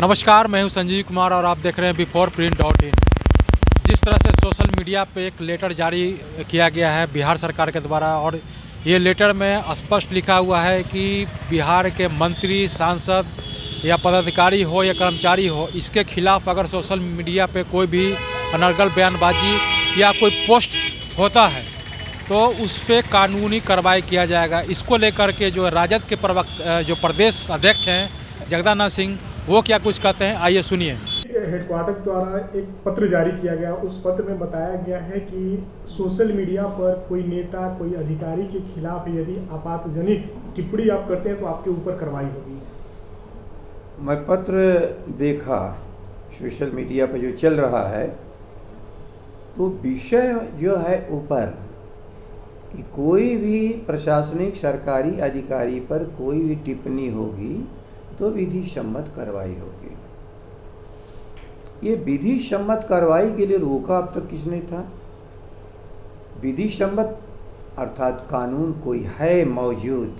नमस्कार, मैं हूं संजीव कुमार और आप देख रहे हैं बिफोर प्रिंट डॉट इन। जिस तरह से सोशल मीडिया पे एक लेटर जारी किया गया है बिहार सरकार के द्वारा, और ये लेटर में स्पष्ट लिखा हुआ है कि बिहार के मंत्री, सांसद या पदाधिकारी हो या कर्मचारी हो, इसके खिलाफ अगर सोशल मीडिया पे कोई भी अनर्गल बयानबाजी या कोई पोस्ट होता है तो उस पर कानूनी कार्रवाई किया जाएगा। इसको लेकर के जो राजद के जो प्रदेश अध्यक्ष हैं जगदानंद सिंह, वो क्या कुछ कहते हैं, आइए सुनिए। हेडक्वार्टर द्वारा एक पत्र जारी किया गया। उस पत्र में बताया गया है कि सोशल मीडिया पर कोई नेता, कोई अधिकारी के खिलाफ यदि आपातजनित टिप्पणी आप करते हैं तो आपके ऊपर कार्रवाई होगी। मैं पत्र देखा, सोशल मीडिया पर जो चल रहा है, तो विषय जो है ऊपर कि कोई भी प्रशासनिक सरकारी अधिकारी पर कोई भी टिप्पणी होगी तो विधि सम्मत कार्रवाई होगी। ये विधि सम्मत कार्रवाई के लिए रोका अब तक किसने था? विधि सम्मत अर्थात कानून कोई है मौजूद,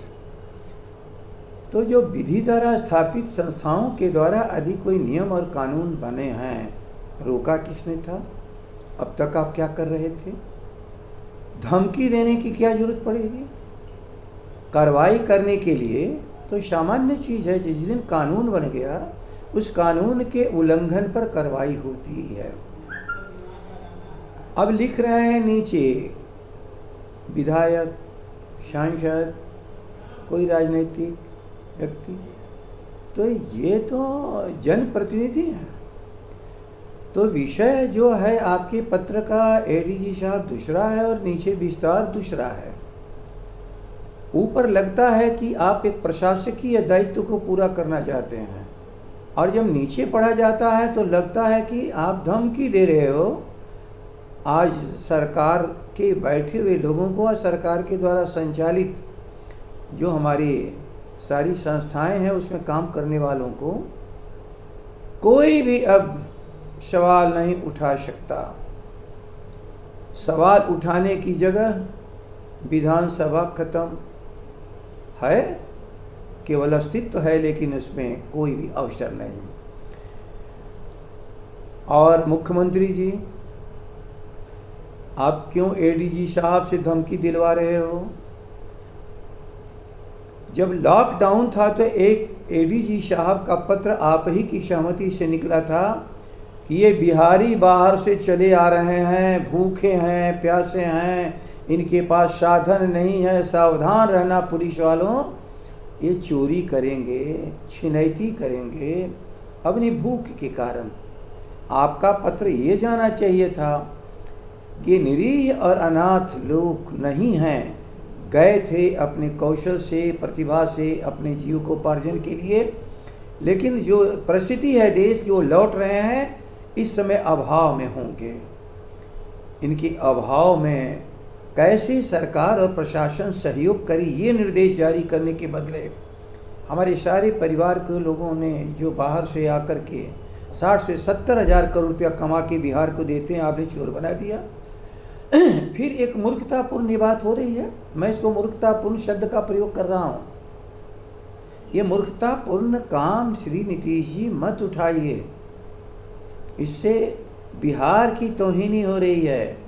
तो जो विधि द्वारा स्थापित संस्थाओं के द्वारा यदि कोई नियम और कानून बने हैं, रोका किसने था? अब तक आप क्या कर रहे थे? धमकी देने की क्या जरूरत पड़ेगी? कार्रवाई करने के लिए तो सामान्य चीज़ है, जिस दिन कानून बन गया उस कानून के उल्लंघन पर कार्रवाई होती है। अब लिख रहे हैं नीचे विधायक, सांसद, कोई राजनीतिक व्यक्ति, तो ये तो जनप्रतिनिधि हैं। तो विषय जो है आपके पत्र का एडीजी साहब दूसरा है और नीचे विस्तार दूसरा है। ऊपर लगता है कि आप एक प्रशासकीय दायित्व को पूरा करना चाहते हैं, और जब नीचे पढ़ा जाता है तो लगता है कि आप धमकी दे रहे हो आज सरकार के बैठे हुए लोगों को और सरकार के द्वारा संचालित जो हमारी सारी संस्थाएं हैं उसमें काम करने वालों को। कोई भी अब सवाल नहीं उठा सकता। सवाल उठाने की जगह विधानसभा खत्म है, केवल अस्तित्व है, लेकिन उसमें कोई भी अवसर नहीं। और मुख्यमंत्री जी, आप क्यों एडीजी साहब से धमकी दिलवा रहे हो? जब लॉकडाउन था तो एक एडीजी साहब का पत्र आप ही की सहमति से निकला था कि ये बिहारी बाहर से चले आ रहे हैं, भूखे हैं, प्यासे हैं, इनके पास साधन नहीं है, सावधान रहना पुलिस वालों, ये चोरी करेंगे, छिनैती करेंगे अपनी भूख के कारण। आपका पत्र ये जाना चाहिए था कि निरीह और अनाथ लोग नहीं हैं, गए थे अपने कौशल से, प्रतिभा से अपने जीविकोपार्जन के लिए, लेकिन जो परिस्थिति है देश की, वो लौट रहे हैं, इस समय अभाव में होंगे। इनके अभाव में कैसे सरकार और प्रशासन सहयोग करे, ये निर्देश जारी करने के बदले हमारे सारे परिवार के लोगों ने जो बाहर से आकर के 60 से 70 हज़ार करोड़ रुपया कमा के बिहार को देते हैं, आपने चोर बना दिया। फिर एक मूर्खतापूर्ण ये बात हो रही है। मैं इसको मूर्खतापूर्ण शब्द का प्रयोग कर रहा हूँ। ये मूर्खतापूर्ण काम श्री नीतीश जी मत उठाइए, इससे बिहार की तौहीनी हो रही है।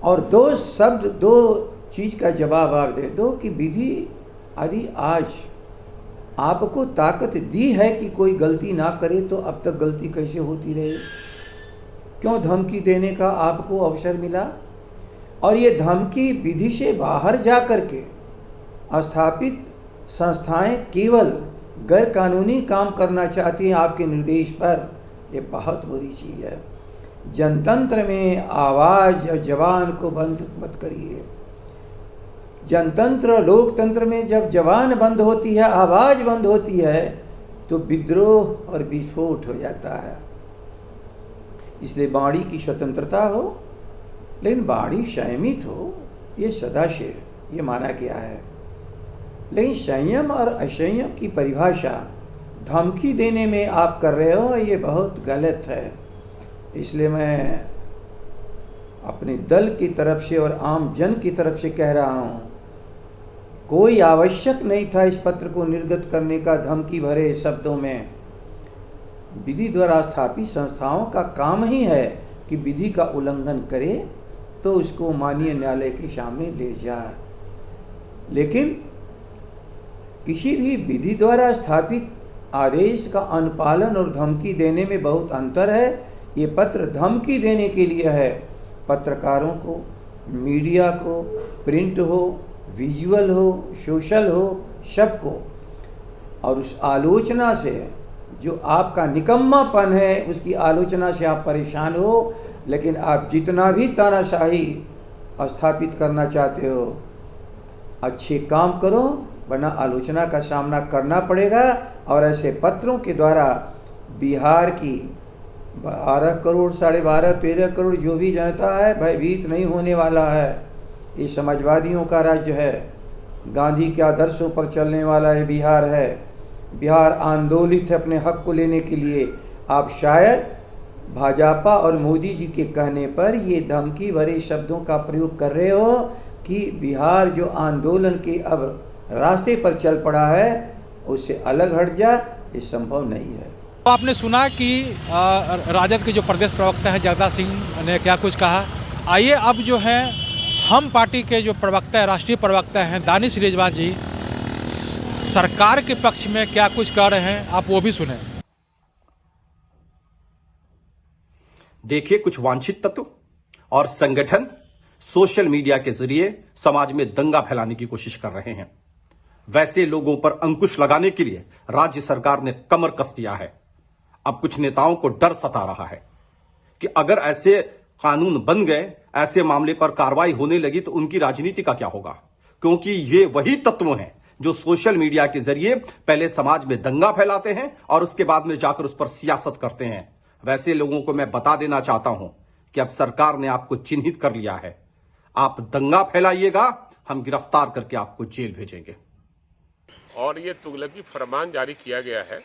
और दो शब्द, दो चीज़ का जवाब आप दे दो कि विधि यदि आज आपको ताकत दी है कि कोई गलती ना करे, तो अब तक गलती कैसे होती रही? क्यों धमकी देने का आपको अवसर मिला? और ये धमकी विधि से बाहर जा कर के स्थापित संस्थाएं केवल गैर कानूनी काम करना चाहती हैं आपके निर्देश पर, ये बहुत बुरी चीज़ है। जनतंत्र में आवाज़ और जवान को बंद मत करिए। जनतंत्र, लोकतंत्र में जब जवान बंद होती है, आवाज़ बंद होती है, तो विद्रोह और विस्फोट हो जाता है। इसलिए वाणी की स्वतंत्रता हो, लेकिन वाणी संयमित हो, ये सदा से ये माना गया है। लेकिन संयम और असंयम की परिभाषा धमकी देने में आप कर रहे हो, ये बहुत गलत है। इसलिए मैं अपने दल की तरफ से और आम जन की तरफ से कह रहा हूँ, कोई आवश्यक नहीं था इस पत्र को निर्गत करने का धमकी भरे शब्दों में। विधि द्वारा स्थापित संस्थाओं का काम ही है कि विधि का उल्लंघन करे तो उसको माननीय न्यायालय के सामने ले जाए। लेकिन किसी भी विधि द्वारा स्थापित आदेश का अनुपालन और धमकी देने में बहुत अंतर है। ये पत्र धमकी देने के लिए है, पत्रकारों को, मीडिया को, प्रिंट हो, विजुअल हो, सोशल हो, सबको। और उस आलोचना से जो आपका निकम्मापन है, उसकी आलोचना से आप परेशान हो, लेकिन आप जितना भी तानाशाही स्थापित करना चाहते हो, अच्छे काम करो, वरना आलोचना का सामना करना पड़ेगा। और ऐसे पत्रों के द्वारा बिहार की 12 करोड़, 12.5, 13 करोड़ जो भी जनता है, भयभीत नहीं होने वाला है। ये समाजवादियों का राज्य है, गांधी के आदर्शों पर चलने वाला ये बिहार है। बिहार आंदोलित है अपने हक को लेने के लिए। आप शायद भाजपा और मोदी जी के कहने पर ये धमकी भरे शब्दों का प्रयोग कर रहे हो कि बिहार जो आंदोलन के अब रास्ते पर चल पड़ा है उससे अलग हट जा, ये संभव नहीं है। तो आपने सुना कि राजद के जो प्रदेश प्रवक्ता हैं जगदा सिंह ने क्या कुछ कहा। आइए अब जो है हम पार्टी के जो प्रवक्ता है, राष्ट्रीय प्रवक्ता हैं दानिश रिजवान जी, सरकार के पक्ष में क्या कुछ कह रहे हैं, आप वो भी सुने। देखिए, कुछ वांछित तत्व और संगठन सोशल मीडिया के जरिए समाज में दंगा फैलाने की कोशिश कर रहे हैं। वैसे लोगों पर अंकुश लगाने के लिए राज्य सरकार ने कमर कस दिया है। अब कुछ नेताओं को डर सता रहा है कि अगर ऐसे कानून बन गए, ऐसे मामले पर कार्रवाई होने लगी तो उनकी राजनीति का क्या होगा, क्योंकि ये वही तत्व हैं जो सोशल मीडिया के जरिए पहले समाज में दंगा फैलाते हैं और उसके बाद में जाकर उस पर सियासत करते हैं। वैसे लोगों को मैं बता देना चाहता हूं कि अब सरकार ने आपको चिन्हित कर लिया है। आप दंगा फैलाइएगा, हम गिरफ्तार करके आपको जेल भेजेंगे। और ये तुगलकी फरमान जारी किया गया है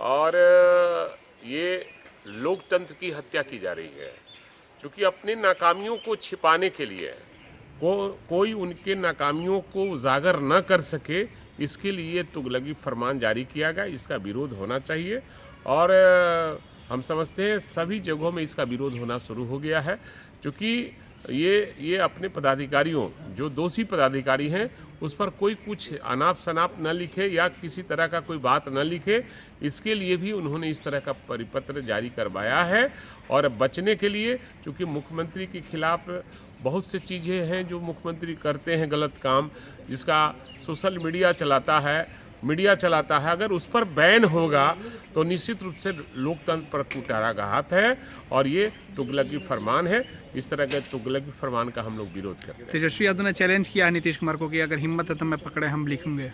और ये लोकतंत्र की हत्या की जा रही है, क्योंकि अपनी नाकामियों को छिपाने के लिए कोई उनके नाकामियों को उजागर न कर सके, इसके लिए तुगलकी फरमान जारी किया गया। इसका विरोध होना चाहिए और हम समझते हैं सभी जगहों में इसका विरोध होना शुरू हो गया है, क्योंकि ये अपने पदाधिकारियों, जो दोषी पदाधिकारी हैं, उस पर कोई कुछ अनाप शनाप न लिखे या किसी तरह का कोई बात न लिखे, इसके लिए भी उन्होंने इस तरह का परिपत्र जारी करवाया है। और बचने के लिए, चूँकि मुख्यमंत्री के खिलाफ बहुत सी चीज़ें हैं जो मुख्यमंत्री करते हैं गलत काम, जिसका सोशल मीडिया चलाता है, अगर उस पर बैन होगा तो निश्चित रूप से लोकतंत्र पर कुठाराघात है और ये तुगलकी फरमान है। इस तरह के तुगलकी फरमान का हम लोग विरोध करते हैं। तेजस्वी यादव ने चैलेंज किया नीतीश कुमार को कि अगर हिम्मत है तो मैं पकड़े, हम लिखेंगे।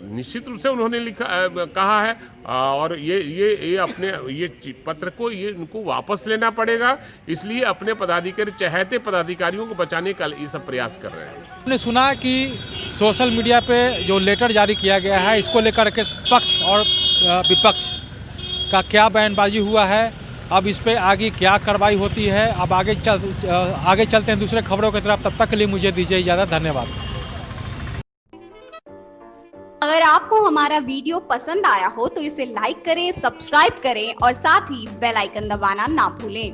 निश्चित रूप से उन्होंने कहा है और ये अपने पत्र को इनको वापस लेना पड़ेगा, इसलिए अपने पदाधिकारी, चहेते पदाधिकारियों को बचाने का ये सब प्रयास कर रहे हैं। हमने सुना कि सोशल मीडिया पे जो लेटर जारी किया गया है, इसको लेकर के पक्ष और विपक्ष का क्या बयानबाजी हुआ है, अब इस पे आगे क्या कार्रवाई होती है, अब आगे चलते हैं दूसरे खबरों की तरफ। तब तक के लिए मुझे दीजिए इजाज़त, धन्यवाद। अगर आपको हमारा वीडियो पसंद आया हो तो इसे लाइक करें, सब्सक्राइब करें और साथ ही बेल आइकन दबाना ना भूलें।